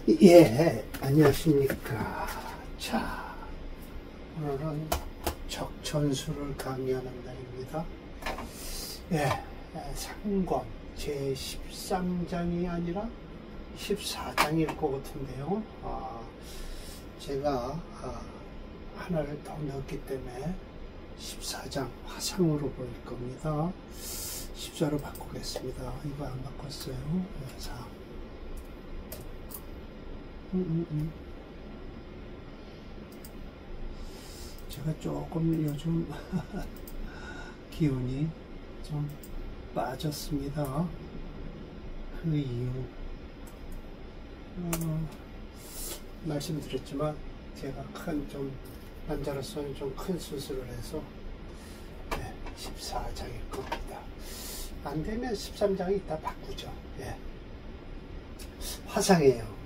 예, 안녕하십니까. 자, 오늘은 적천수를 강의하는 날입니다. 예, 상권 제13장이 아니라 14장일 것 같은데요. 제가 하나를 더 넣었기 때문에 14장 화상으로 보일 겁니다. 14로 바꾸겠습니다. 이거 안 바꿨어요. 자. 제가 조금 요즘 기운이 좀 빠졌습니다. 그 이유 말씀드렸지만 제가 남자로서는 좀 큰 수술을 해서 14장일 겁니다. 안 되면 13장이 이따 바꾸죠. 화상이에요.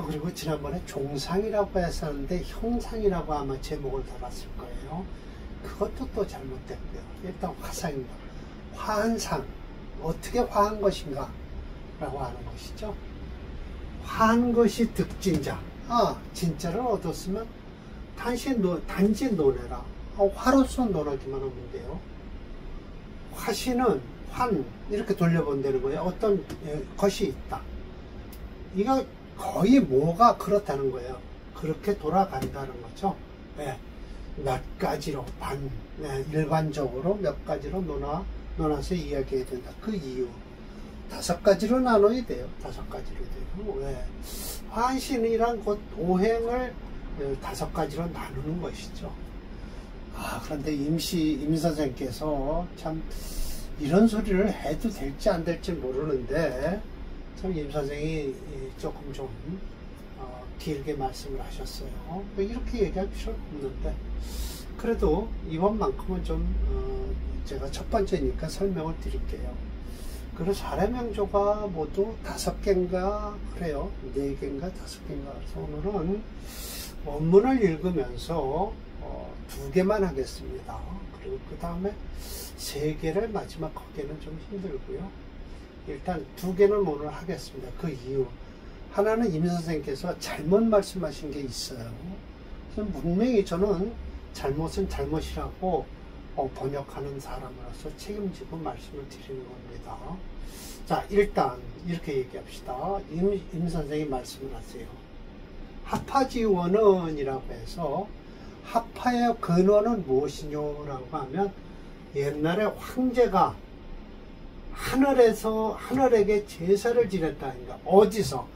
그리고 지난번에 종상이라고 했었는데 형상이라고 아마 제목을 달았을 거예요. 그것도 또 잘못됐고요. 일단 화상입니다. 화한 상, 어떻게 화한 것인가 라고 하는 것이죠. 화한 것이 득진자, 진짜를 얻었으면 단지 논해라. 화로서 논하기만 하면 돼요. 화신은 이렇게 돌려본다는 거예요. 어떤 것이 있다. 이거 거의 뭐가 그렇다는 거예요. 그렇게 돌아간다는 거죠. 몇 가지로 일반적으로 몇 가지로 논아서 이야기해야 된다. 그 이유 5가지로 나눠야 돼요. 5가지로 돼요. 화신이란 곧 오행을 5가지로 나누는 것이죠. 그런데 임 선생께서 참 이런 소리를 해도 될지 안 될지 모르는데 참 임 선생이 조금 좀 길게 말씀을 하셨어요. 이렇게 얘기할 필요는 없는데 그래도 이번만큼은 좀 제가 첫 번째니까 설명을 드릴게요. 그리고 사례 명조가 모두 5개인가 그래요. 4개인가 5개인가. 그래서 오늘은 원문을 읽으면서 2개만 하겠습니다. 그리고 그 다음에 3개를 마지막 하기에는 좀 힘들고요. 일단 2개는 오늘 하겠습니다. 그 이유 하나는 임 선생님께서 잘못 말씀하신 게 있어요. 그래서 분명히 저는 잘못은 잘못이라고 번역하는 사람으로서 책임지고 말씀을 드리는 겁니다. 자, 일단 이렇게 얘기합시다. 임 선생이 말씀을 하세요. 합화지원언이라고 해서 합화의 근원은 무엇이냐라고 하면 옛날에 황제가 하늘에게 제사를 지냈다니까. 어디서?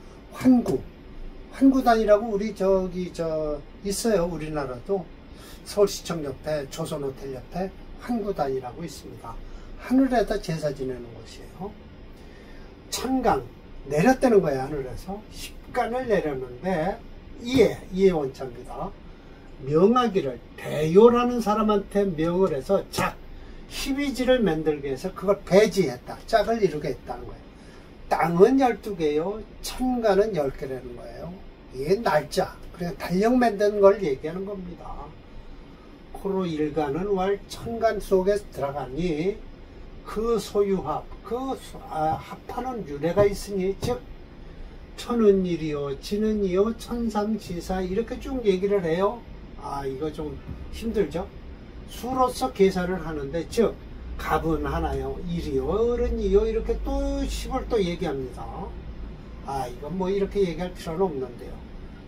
환구단이라고 우리 있어요. 우리나라도 서울시청 옆에 조선호텔 옆에 환구단이라고 있습니다. 하늘에다 제사 지내는 곳이에요. 천강 내렸다는 거예요. 하늘에서 십간을 내렸는데 이해 원자입니다. 명하기를 대요라는 사람한테 명을 해서 희비지를 만들게 해서 그걸 배지했다. 짝을 이루게 했다는 거예요. 땅은 12개요. 천간은 10개라는 거예요. 이게 날짜. 그래서 달력 만드는 걸 얘기하는 겁니다. 코로 일간은 월 천간 속에 들어가니 그 소유합, 합하는 유래가 있으니 즉 천은 일이요, 지는 이요, 천삼지사 이렇게 쭉 얘기를 해요. 이거 좀 힘들죠? 수로서 계산을 하는데 즉 갑은 하나요, 일이요, 어른이요 이렇게 또 10을 또 얘기합니다. 이건 뭐 이렇게 얘기할 필요는 없는데요.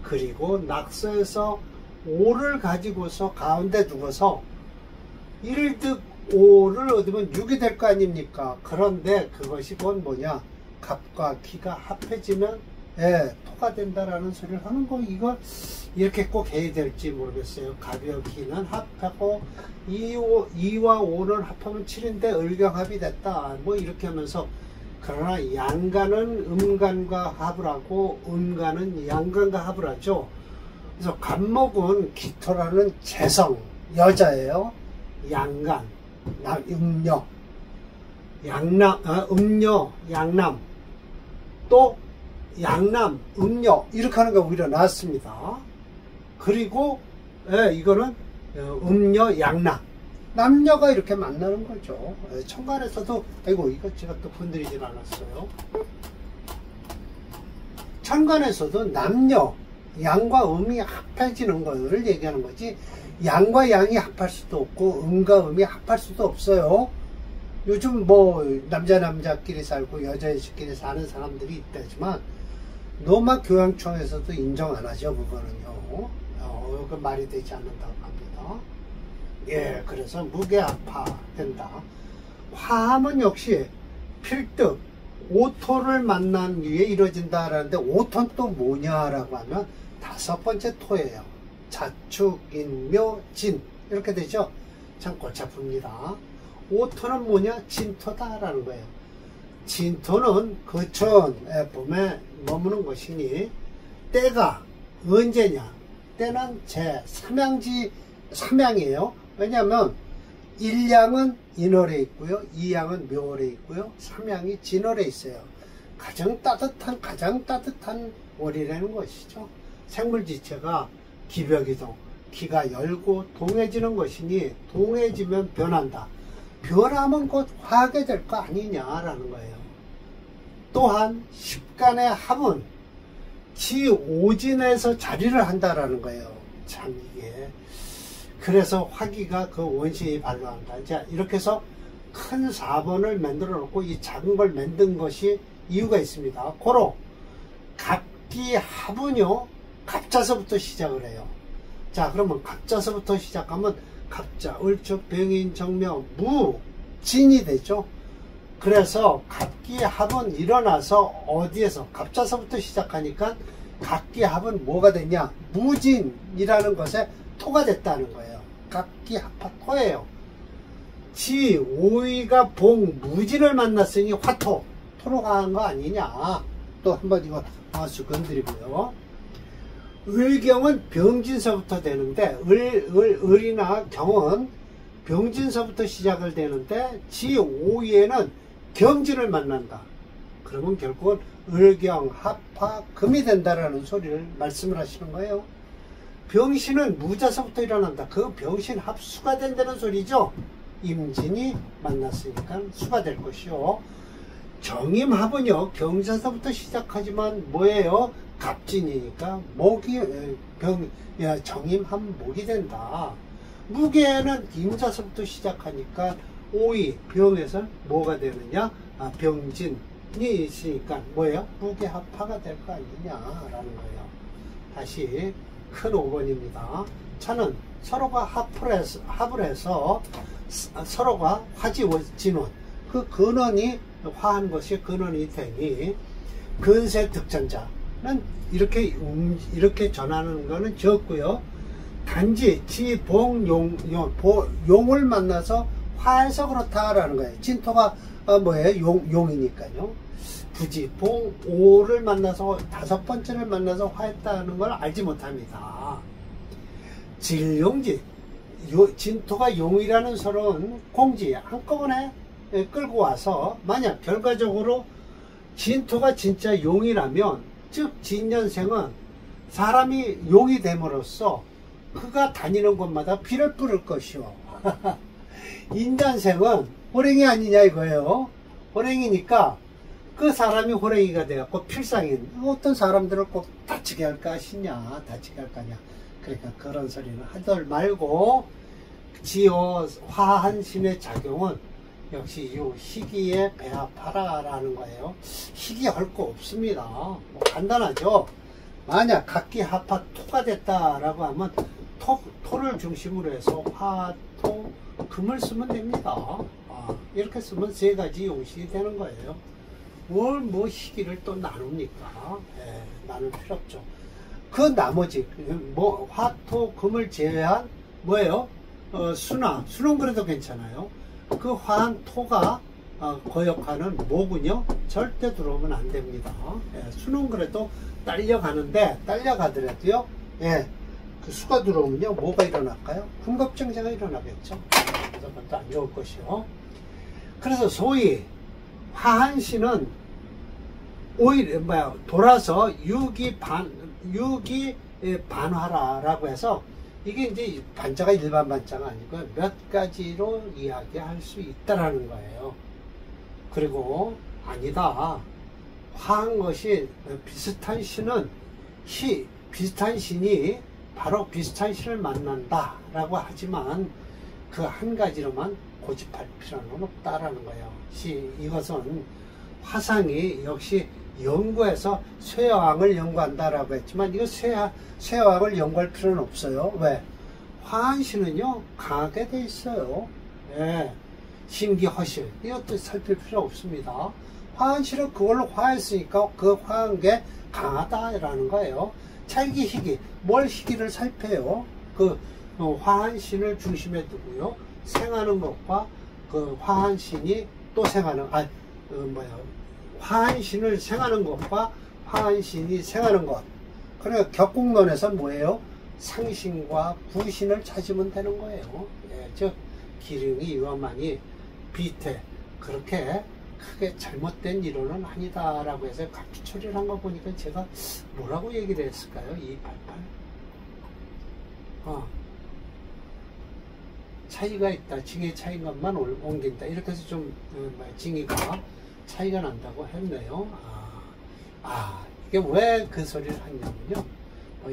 그리고 낙서에서 5를 가지고서 가운데 두고서 1득 5를 얻으면 6이 될 거 아닙니까? 그런데 그것이 곧 뭐냐? 갑과 기가 합해지면 토가 된다라는 소리를 하는 거. 이거 이렇게 꼭 해야 될지 모르겠어요. 갑과 기는 합하고 2와 5를 합하면 7인데 을경합이 됐다. 뭐 이렇게 하면서 그러나 양간은 음간과 합을 하고 음간은 양간과 합을 하죠. 그래서 갑목은 기토라는 재성 여자예요. 양간, 음녀, 음녀, 양남, 또 양남, 음녀 이렇게 하는 게 오히려 낫습니다. 그리고 이거는 음녀, 양남, 남녀가 이렇게 만나는 거죠. 천간에서도 이거 제가 또 건드리진 않았어요. 천간에서도 남녀, 양과 음이 합해지는 것을 얘기하는 거지, 양과 양이 합할 수도 없고 음과 음이 합할 수도 없어요. 요즘 뭐 남자끼리 살고 여자끼리 사는 사람들이 있다지만 노마 교양청에서도 인정 안 하죠. 그거는요. 그 말이 되지 않는다고 합니다. 예, 그래서 무게합화 된다. 화합은 역시 필득 오토를 만난 위에 이루어진다라는데, 오토는 또 뭐냐라고 하면 다섯 번째 토예요. 자축, 인묘, 진, 이렇게 되죠. 참 골치 아픕니다. 오토는 뭐냐? 진토다라는 거예요. 진토는 거천에 봄에 머무는 것이니, 때가 언제냐? 때는 삼양이에요. 왜냐하면 1양은 인월에 있고요, 2양은 묘월에 있고요, 3양이 진월에 있어요. 가장 따뜻한 월이라는 것이죠. 생물지체가 기벽이동, 기가 열고 동해지는 것이니, 동해지면 변한다. 변하면 곧 화하게 될 거 아니냐라는 거예요. 또한 십간의 합은 지오진에서 자리를 한다라는 거예요. 참 이게, 그래서 화기가 그 원시에 발로한다. 자, 이렇게 해서 큰 4번을 만들어 놓고 이 작은 걸 만든 것이 이유가 있습니다. 고로 갑기합은요, 갑자서부터 시작을 해요. 자, 그러면 갑자서부터 시작하면 갑자, 을축, 병인, 정묘, 무, 진이 되죠. 그래서 갑기합은 일어나서 어디에서, 갑자서부터 시작하니까 갑기합은 뭐가 됐냐? 무진이라는 것에 토가 됐다는 거예요. 갑기합화 토예요. 지 오이가 봉 무진을 만났으니 화토, 토로 가는 거 아니냐. 또 한번 이거 건드리고요. 을경은 병진서부터 되는데, 을이나 경은 병진서부터 시작을 되는데, 지 오이에는 경진을 만난다. 그러면 결국은 을경, 합화, 금이 된다라는 소리를 말씀을 하시는 거예요. 병신은 무자서부터 일어난다. 그 병신 합수가 된다는 소리죠. 임진이 만났으니까 수가 될 것이요. 정임합은요, 경자서부터 시작하지만 뭐예요? 갑진이니까 정임합 목이 된다. 무게는 임자서부터 시작하니까 오이, 병에서 뭐가 되느냐? 병진이 있으니까 뭐예요? 무게합화가 될 거 아니냐라는 거예요. 다시 큰 5번입니다. 차는 서로가 합을 해서 서로가 화지진원, 그 근원이 화한 것이 근원이 되니, 근세 득전자는 이렇게 전하는 거는 적고요. 단지 지봉 용을 만나서 화해서 그렇다라는 거예요. 진토가 뭐예요? 용이니까요. 부지 봉 오를 만나서 다섯 번째를 만나서 화했다는 걸 알지 못합니다. 질용지, 진토가 용이라는 설은 공지 한꺼번에 끌고 와서, 만약 결과적으로 진토가 진짜 용이라면, 즉 진년생은 사람이 용이 됨으로써 그가 다니는 곳마다 피를 뿌릴 것이요. 인간생은 호랭이 아니냐 이거예요. 호랭이니까 그 사람이 호랭이가 되었고, 필상인 어떤 사람들을 꼭 다치게 할까 하시냐, 다치게 할 거냐. 그러니까 그런 소리는 하들 말고, 지어 화한 신의 작용은 역시 이 희기에 배합하라라는 거예요. 희기 할 거 없습니다. 뭐 간단하죠. 만약 각기합화 토가 됐다라고 하면 토를 중심으로 해서 화, 토, 금을 쓰면 됩니다. 이렇게 쓰면 세 가지 용식이 되는 거예요. 뭘 뭐 희기를 또 나눕니까? 나눌 필요 없죠. 그 나머지 뭐 화토 금을 제외한 뭐예요? 수는 그래도 괜찮아요. 그 화한 토가 거역하는 목은요, 절대 들어오면 안 됩니다. 수는 그래도 딸려가더라도요, 그 수가 들어오면요, 뭐가 일어날까요? 흥겁증자가 일어나겠죠. 그래서 그것도 안 좋을 것이요. 그래서 소위 화한신은 오히려 돌아서 유기 반화라라고 해서, 이게 이제 반자가 일반 반자가 아니고 몇 가지로 이야기할 수 있다라는 거예요. 그리고 아니다, 화한 것이 비슷한 신은 비슷한 신이 바로 비슷한 신을 만난다 라고 하지만 그 한 가지로만 고집할 필요는 없다라는 거예요. 이것은 화상이 역시 연구해서 쇠화왕을 연구한다라고 했지만 이거 쇠화왕을 연구할 필요는 없어요. 왜? 화한 신은요 강하게 돼 있어요. 예. 신기허실 이것도 살필 필요 없습니다. 화한 신은 그걸로 화했으니까 그 화한 게 강하다라는 거예요. 찰기 희기 뭘 희기를 살펴요. 그 화한 신을 중심에 두고요 생하는 것과 그 화한 신이 또 생하는 화한 신을 생하는 것과 화한 신이 생하는 것. 그러니까 격국론에서 뭐예요? 상신과 부신을 찾으면 되는 거예요. 예, 즉 기릉이 위험하니 비태 그렇게 크게 잘못된 이론은 아니다라고 해서 각기 처리를 한 거 보니까 제가 뭐라고 얘기를 했을까요? 288 차이가 있다. 징의 차이인 것만 옮긴다. 이렇게 해서 좀 징의가 차이가 난다고 했네요. 이게 왜 그 소리를 했냐면요.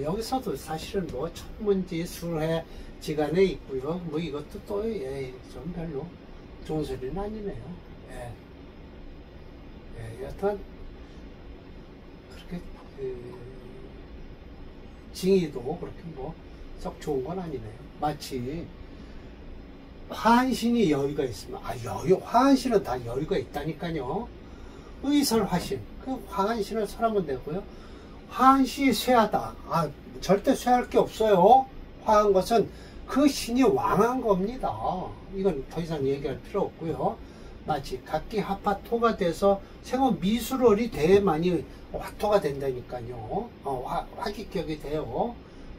여기서도 사실은 뭐 천문지 술해 지간에 있고요. 뭐 이것도 또 좀 별로 좋은 소리는 아니네요. 여튼 그렇게 징의도 그렇게 뭐 썩 좋은 건 아니네요. 마치 화한신이 여유가 있으면 화한신은 다 여유가 있다니까요. 의설화신 그 화한신을 설하면 되고요. 화한신이 쇠하다. 절대 쇠할 게 없어요. 화한 것은 그 신이 왕한 겁니다. 이건 더 이상 얘기할 필요 없고요. 마치 각기 합화토가 돼서 생후 미술월이 돼야만이 화토가 된다니까요. 화기격이 돼요.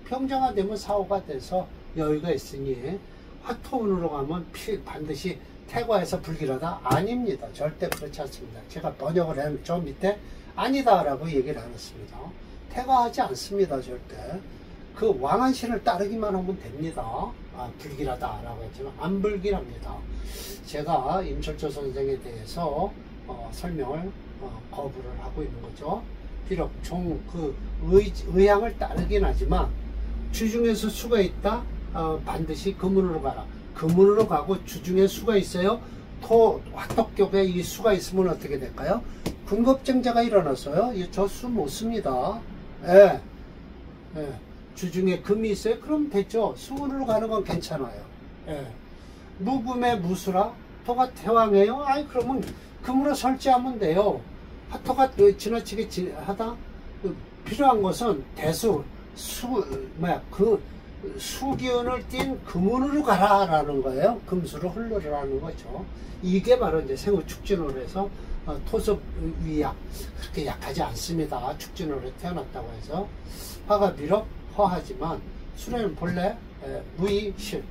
평정화되면 사오가 돼서 여유가 있으니 화토운으로 가면 반드시 태과해서 불길하다? 아닙니다. 절대 그렇지 않습니다. 제가 번역을 한 저 밑에 아니다 라고 얘기를 안 했습니다. 태과하지 않습니다. 절대. 그 왕한신을 따르기만 하면 됩니다. 불길하다 라고 했지만 안 불길합니다. 제가 임철조 선생에 대해서 설명을 거부를 하고 있는 거죠. 비록 의향을 따르긴 하지만 주중에서 수가 있다? 반드시 금운으로 가라. 금운으로 가고 주중에 수가 있어요. 화토격에 이 수가 있으면 어떻게 될까요? 군겁쟁자가 일어나서요. 저 수 못 씁니다. 주중에 금이 있어요. 그럼 됐죠. 수운으로 가는 건 괜찮아요. 무금에 무수라 토가 태왕이에요. 그러면 금으로 설치하면 돼요. 화토가 지나치게 하다 필요한 것은 대수 수기운을 띈 금운으로 가라라는 거예요. 금수로 흘러라는 거죠. 이게 바로 이제 생후 축진으로 해서 토섭 위약 그렇게 약하지 않습니다. 축진으로 태어났다고 해서 화가 비록 허하지만 수레는 본래 무의실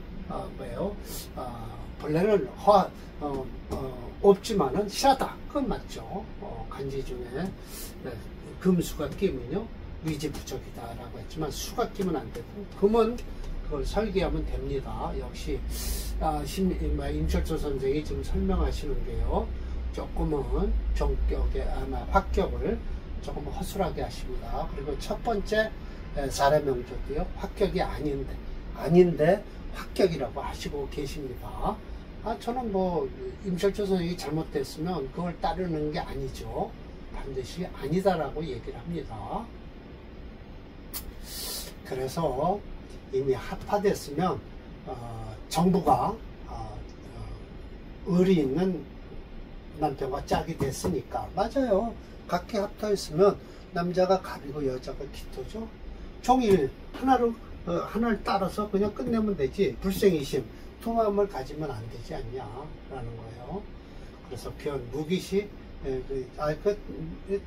본래는 없지만은 실하다. 그건 맞죠. 간지 중에 금수가 끼면요 위지부적이다라고 했지만 수가 끼면 안 되고 금은 그걸 설계하면 됩니다. 역시 임철조 선생이 지금 설명하시는 게요 조금은 정격에 화격을 조금 허술하게 하십니다. 그리고 첫 번째 사례명조도요 화격이 아닌데 화격이라고 하시고 계십니다. 저는 뭐 임철조 선생이 잘못됐으면 그걸 따르는 게 아니죠. 반드시 아니다라고 얘기를 합니다. 그래서 이미 합화됐으면 정부가 의리 있는 남편과 짝이 됐으니까 맞아요. 각기 합터했으면 남자가 갑이고 여자가 기토죠. 종일 하나를 따라서 그냥 끝내면 되지. 불생이심 두 마음을 가지면 안 되지 않냐라는 거예요. 그래서 변 무기시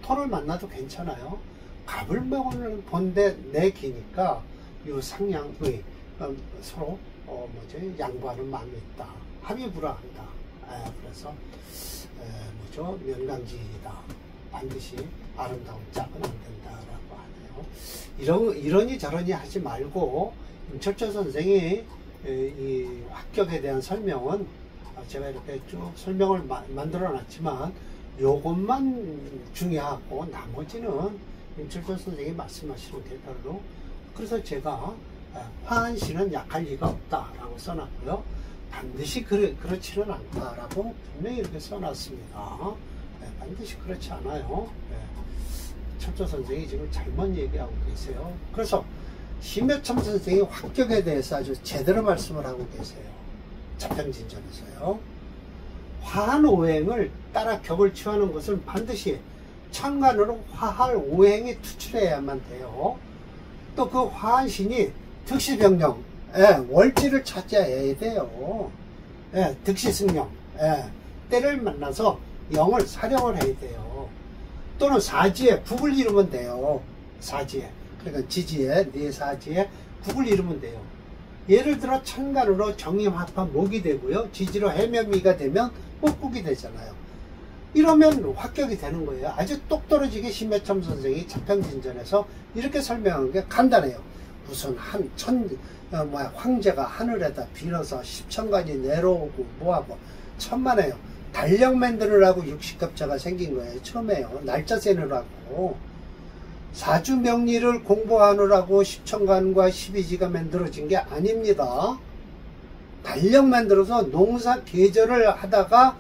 토를 만나도 괜찮아요. 갑을 본데 내 기니까 요 상향의 서로 양보하는 마음이 있다. 합의불허한다. 그래서 명강지이다. 반드시 아름다운 짝은 안 된다라고 하네요. 이러니 저러니 하지 말고 임철조 선생이 이 합격에 대한 설명은 제가 이렇게 쭉 설명을 만들어 놨지만 요것만 중요하고 나머지는 임철조 선생님이 말씀하시는 게 별로. 그래서 제가 화한시는 약할 리가 없다라고 써놨고요. 반드시 그렇지는 않다라고 분명히 이렇게 써놨습니다. 반드시 그렇지 않아요. 철조 선생이 지금 잘못 얘기하고 계세요. 그래서 심여참 선생이 합격에 대해서 아주 제대로 말씀을 하고 계세요. 자평진전에서요. 화한오행을 따라 격을 취하는 것은 반드시 천간으로 화할오행이 투출해야만 돼요. 또 그 화한신이 득시병령, 월지를 차지해야 돼요. 득시승령, 때를 만나서 영을 사령을 해야 돼요. 또는 사지에 국을 이루면 돼요. 사지에, 그러니까 지지에, 네 사지에 국을 이루면 돼요. 예를 들어 천간으로 정임합한 목이 되고요, 지지로 해면미가 되면 목국이 되잖아요. 이러면 합격이 되는 거예요. 아주 똑떨어지게 심여참 선생이 자평진전에서 이렇게 설명한 게 간단해요. 무슨 황제가 하늘에다 빌어서 십천간이 내려오고 뭐하고 천만에요. 달력 만들으라고 60급자가 생긴 거예요. 처음에요. 날짜 세느라고. 사주명리를 공부하느라고 십천간과 12지가 만들어진 게 아닙니다. 달력 만들어서 농사 계절을 하다가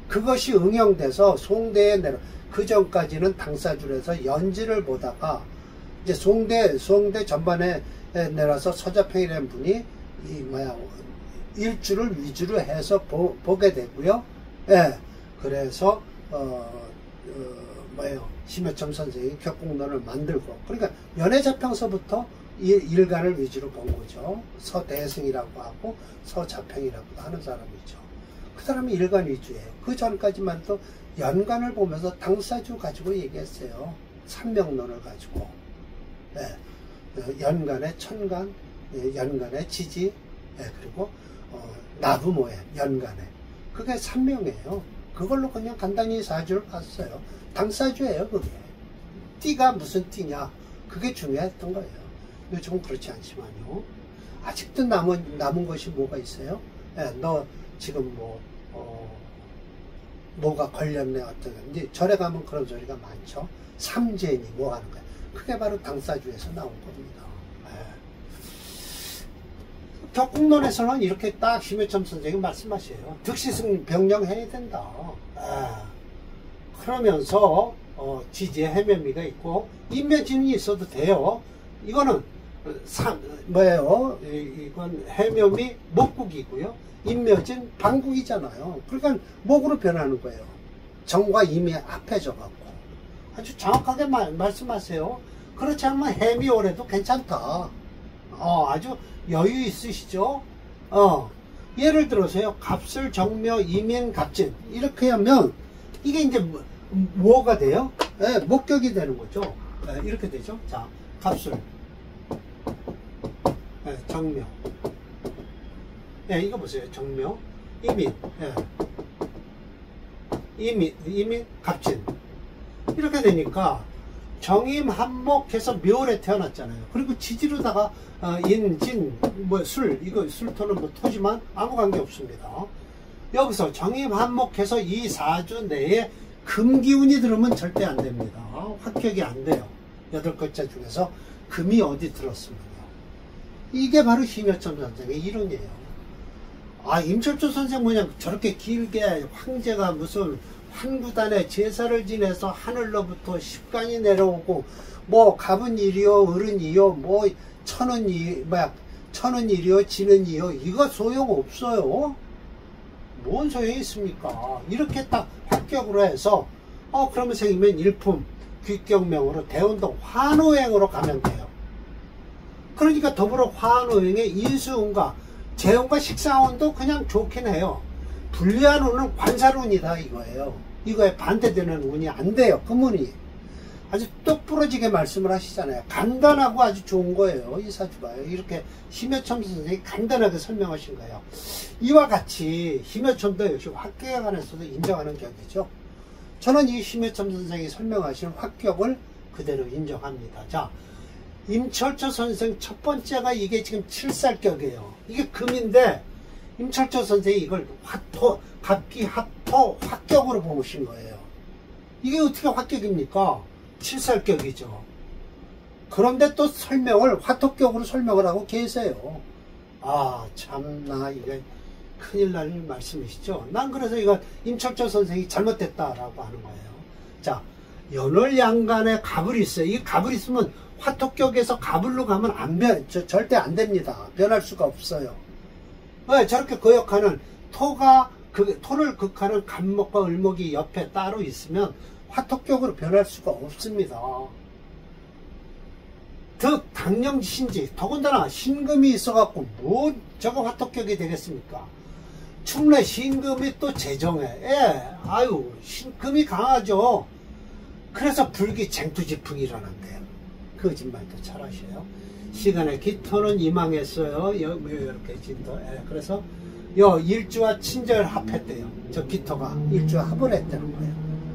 그것이 응용돼서 송대에 내려. 그 전까지는 당사줄에서 연지를 보다가 이제 송대 전반에 내려서 서자평이라는 분이 일주를 위주로 해서 보게 되고요. 그래서 심여참 선생이 격국론을 만들고, 그러니까 연해자평서부터 일간을 위주로 본 거죠. 서대승이라고 하고 서자평이라고 하는 사람이죠. 그 사람이 일간 위주예요. 그 전까지만 해도 연간을 보면서 당사주 가지고 얘기했어요. 삼명론을 가지고. 연간의 천간, 연간의 지지, 그리고 나부모에 연간에. 그게 삼명이에요. 그걸로 그냥 간단히 사주를 봤어요. 당사주예요, 그게. 띠가 무슨 띠냐, 그게 중요했던 거예요. 요즘은 그렇지 않지만요. 아직도 남은 것이 뭐가 있어요? 너 지금 뭐가 걸렸네, 어떤, 이제 절에 가면 그런 소리가 많죠. 삼재니 뭐 하는 거야. 그게 바로 당사주에서 나온 겁니다. 격국론에서는 이렇게 딱 심여참 선생이 말씀하셔요. 득시승 병령해야 된다. 그러면서 지지에 해면미가 있고 인묘진이 있어도 돼요. 이거는 이건 해면미 목국이고요. 인묘진 방국이잖아요. 그러니까 목으로 변하는 거예요. 정과 임이 합해져 갖고. 아주 정확하게 말씀하세요. 그렇지 않으면 해미 오래도 괜찮다. 아주 여유 있으시죠? 예를 들어서요. 갑술, 정묘, 이민, 갑진. 이렇게 하면 이게 이제 뭐가 돼요? 목격이 되는 거죠. 이렇게 되죠. 자, 갑술, 정묘. 이거 보세요. 정묘, 이민, 이민, 갑진. 이렇게 되니까 정임한목해서 묘월에 태어났잖아요. 그리고 지지로다가 인진, 이거 술토는 토지만 아무 관계 없습니다. 여기서 정임한목해서 이 사주 내에 금기운이 들으면 절대 안 됩니다. 합격이 안 돼요. 8글자 중에서 금이 어디 들었습니다. 이게 바로 심여참 선생의 이론이에요. 임철조 선생 뭐냐, 저렇게 길게 황제가 무슨 환구단에 제사를 지내서 하늘로부터 십간이 내려오고, 갑은 이리요, 을은 이요, 천은 이리요, 지는 이요, 이거 소용없어요. 뭔 소용이 있습니까? 이렇게 딱 합격으로 해서, 그러면 생기면 일품, 귀격명으로 대운동 환호행으로 가면 돼요. 그러니까 더불어 환호행의 인수운과 재운과 식상운도 그냥 좋긴 해요. 불리한 운은 관살운이다 이거예요. 이거에 반대되는 운이 안 돼요. 금운이. 아주 똑부러지게 말씀을 하시잖아요. 간단하고 아주 좋은 거예요. 이 사주가요. 이렇게 심여참 선생님이 간단하게 설명하신 거예요. 이와 같이 심여참도 역시 합격에 관해서도 인정하는 격이죠. 저는 이 심여참 선생이 설명하신 합격을 그대로 인정합니다. 자, 임철조 선생 첫 번째가 이게 지금 7살격이에요. 이게 금인데 임철조 선생이 이걸 갑기 합토 합격으로 보신 거예요. 이게 어떻게 화격입니까? 칠살격이죠. 그런데 또 설명을 화토격으로 설명을 하고 계세요. 아 참나 이게 큰일 날 말씀이시죠. 난 그래서 이거 임철조 선생이 잘못됐다라고 하는 거예요. 자, 연월양간에 갑을 있어요. 이 갑을 있으면 화토격에서 갑을로 가면 절대 안 됩니다. 변할 수가 없어요. 왜 저렇게 거역하는 토를 극하는 갑목과 을목이 옆에 따로 있으면 화토격으로 변할 수가 없습니다. 득 당령신지 더군다나 신금이 있어갖고 뭐 저거 화토격이 되겠습니까? 충래 신금이 또 재정해. 아유 신금이 강하죠. 그래서 불기 쟁투지풍이 일어난대요. 거짓말도 잘하셔요. 시간에 기토는 이망했어요. 이렇게 진도. 그래서 일주와 친절 합했대요. 저 기토가 일주와 합을 했다는 거예요.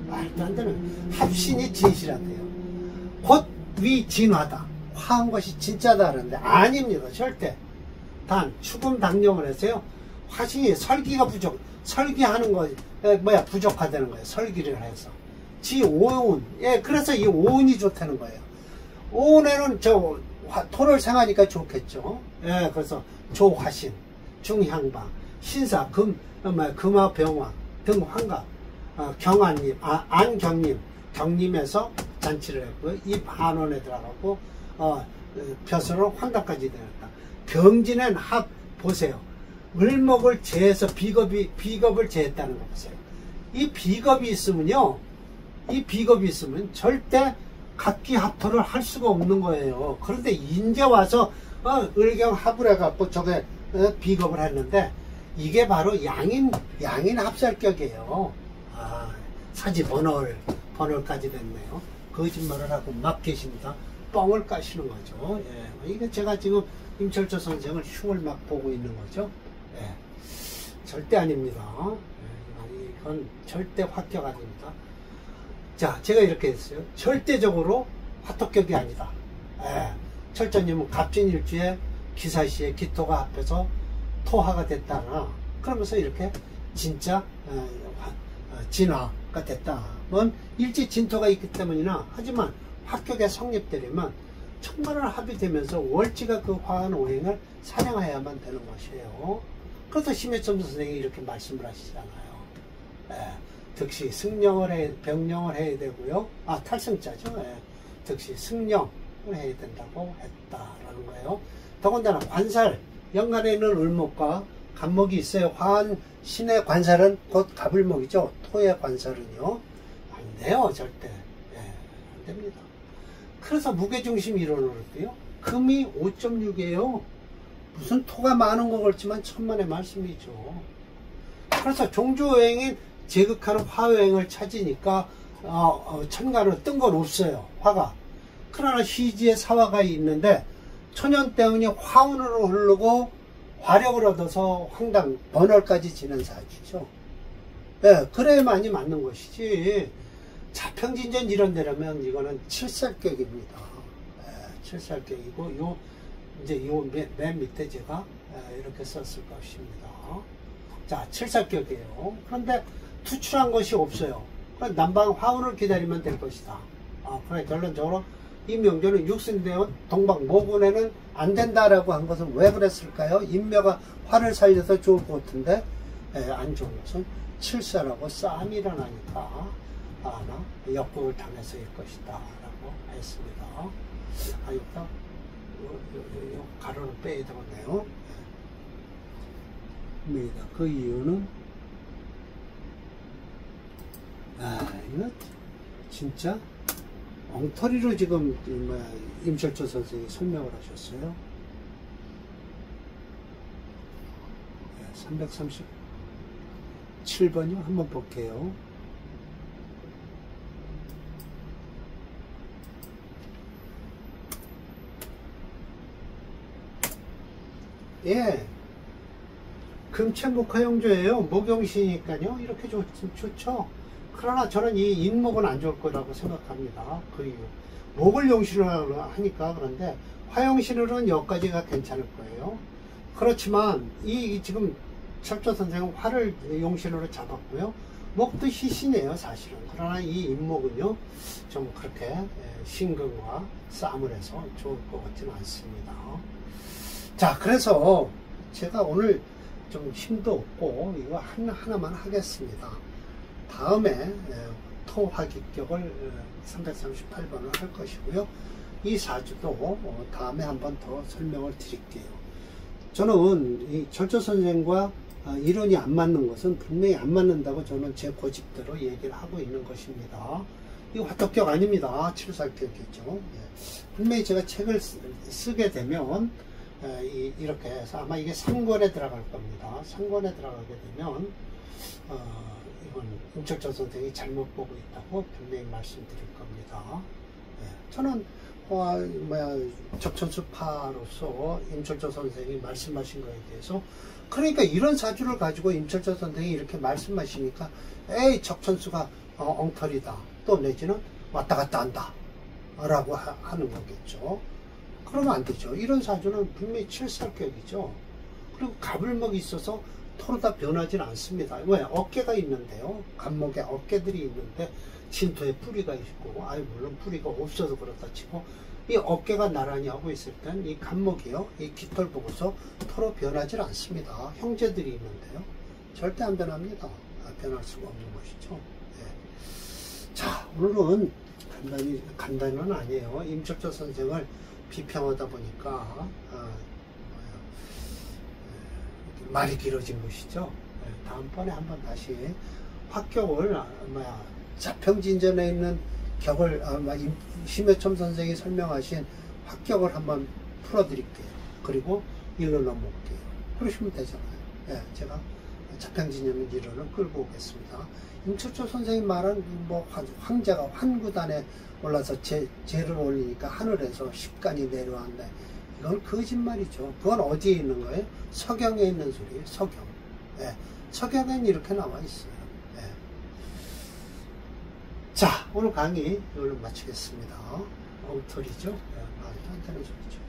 말도 안 되는 합신이 진실하대요. 곧 위 진화다. 화한 것이 진짜다 하는데 아닙니다. 절대. 단 축음 당령을 해서요. 화신이 설기가 설기하는 거 부족하다는 거예요. 설기를 해서. 지 오운. 그래서 이 오운이 좋다는 거예요. 오운에는 토를 생하니까 좋겠죠. 그래서 조화신, 중향방, 신사, 금화병화 등 환갑, 경안님, 안경님, 경림에서 잔치를 했고요. 이 반원에 들어가고 벼슬은 환갑까지 되었다. 병진엔 합 보세요. 을목을 제해서 비겁을 제했다는 거 보세요. 이 비겁이 있으면 절대 갑기합토를 할 수가 없는 거예요. 그런데 인제 와서 을경 합을 해갖고 저게 비겁을 했는데 이게 바로 양인 합살격이에요. 사지 번월까지 됐네요. 거짓말을 하고 막 계십니다. 뻥을 까시는 거죠. 이게 제가 지금 임철조 선생을 흉을 막 보고 있는 거죠. 절대 아닙니다. 이건 절대 화격 아닙니다. 자, 제가 이렇게 했어요. 절대적으로 화토격이 아니다. 철조님은 갑진일주에 기사시에 기토가 합해서 토화가 됐다나 그러면서 이렇게 진짜 진화가 됐다. 일지 진토가 있기 때문이나 하지만 화격에 성립되려면 천간을 합이 되면서 월지가 그 화한 오행을 사냥해야만 되는 것이에요. 그래서 심해점 선생이 이렇게 말씀을 하시잖아요. 득시 병령을 해야 되고요. 탈승자죠. 득시 승령을 해야 된다고 했다라는 거예요. 더군다나 관살, 연간에 있는 을목과 갑목이 있어요. 화한 신의 관살은 곧 갑을목이죠. 토의 관살은요. 안 돼요. 절대. 안 됩니다. 그래서 무게중심이 일어나고요. 금이 5.6이에요. 무슨 토가 많은 거 같지만 천만의 말씀이죠. 그래서 종조여행인 제극하는 화여행을 찾으니까 천간으로 뜬 건 없어요. 화가. 그러나 희지에 사화가 있는데 천연대운이 화운으로 흐르고 화력을 얻어서 황당 번월까지 지는 사주죠. 그래야만이 맞는 것이지. 자평진전 이런 데라면 이거는 칠살격입니다. 칠살격이고 이제 맨 밑에 제가 이렇게 썼을 것입니다. 자, 칠살격이에요. 그런데 투출한 것이 없어요. 남방 화운을 기다리면 될 것이다. 그래 결론적으로 이 명조는 육신대원 동방 모군에는 안 된다라고 한 것은 왜 그랬을까요? 인묘가 화를 살려서 좋을 것 같은데 안 좋은 것은 칠사라고 싸움이 일어나니까 역국을 당해서일 것이다 라고 했습니다. 여기다 가로는 빼야 되겠네요. 그 이유는 이거 진짜 엉터리로 지금 임철조 선생이 설명을 하셨어요. 337번이요. 한번 볼게요. 금천목화용조예요. 목용시니까요. 이렇게 좋죠. 그러나 저는 이 인목은 안 좋을 거라고 생각합니다. 그 이유. 목을 용신으로 하니까. 그런데 화용신으로는 여기까지가 괜찮을 거예요. 그렇지만 지금 철조 선생은 화를 용신으로 잡았고요. 목도 희신이에요, 사실은. 그러나 이 임목은요, 좀 그렇게 신금과 싸움을 해서 좋을 것 같지는 않습니다. 자, 그래서 제가 오늘 좀 힘도 없고 이거 하나만 하겠습니다. 다음에 토화기격을 338번을 할 것이고요. 이 사주도 다음에 한번 더 설명을 드릴게요. 저는 이 절조선생과 이론이 안 맞는 것은 분명히 안 맞는다고 저는 제 고집대로 얘기를 하고 있는 것입니다. 이거 화토격 아닙니다. 칠살격이죠. 분명히 제가 책을 쓰게 되면 이렇게 해서 아마 이게 3권에 들어갈 겁니다. 3권에 들어가게 되면 이건 임철조 선생이 잘못 보고 있다고 분명히 말씀드릴 겁니다. 저는 적천수파로서 임철조 선생이 말씀하신 거에 대해서, 그러니까 이런 사주를 가지고 임철조 선생이 이렇게 말씀하시니까 에이 적천수가 엉터리다, 또 내지는 왔다 갔다 한다 라고 하는 거겠죠. 그러면 안 되죠. 이런 사주는 분명히 칠살격이죠. 그리고 갑을목이 있어서 토로 다 변하지는 않습니다. 왜? 어깨가 있는데요. 갑목에 어깨들이 있는데 진토에 뿌리가 있고, 물론 뿌리가 없어서 그렇다 치고, 이 어깨가 나란히 하고 있을 땐 이 갑목이요, 이 깃털 보고서 토로 변하지 않습니다. 형제들이 있는데요. 절대 안 변합니다. 변할 수가 없는 것이죠. 자, 오늘은 간단히는 아니에요. 임철조 선생을 비평하다 보니까 말이 길어진 것이죠. 다음번에 한번 다시 합격을 자평진전에 있는 격을 심여첨 선생이 설명하신 합격을 한번 풀어드릴게요. 그리고 일로 넘어올게요. 그러시면 되잖아요. 제가 자평진전 이론을 끌고 오겠습니다. 임철조 선생이 말한 황제가 환구단에 올라서 제를 올리니까 하늘에서 십간이 내려왔네. 이건 거짓말이죠. 그건 어디에 있는 거예요? 서경에 있는 소리예요. 서경. 서경엔 이렇게 나와 있어요. 자, 오늘 강의 이걸로 마치겠습니다. 엉터리죠? 말도 안 되는 소리죠.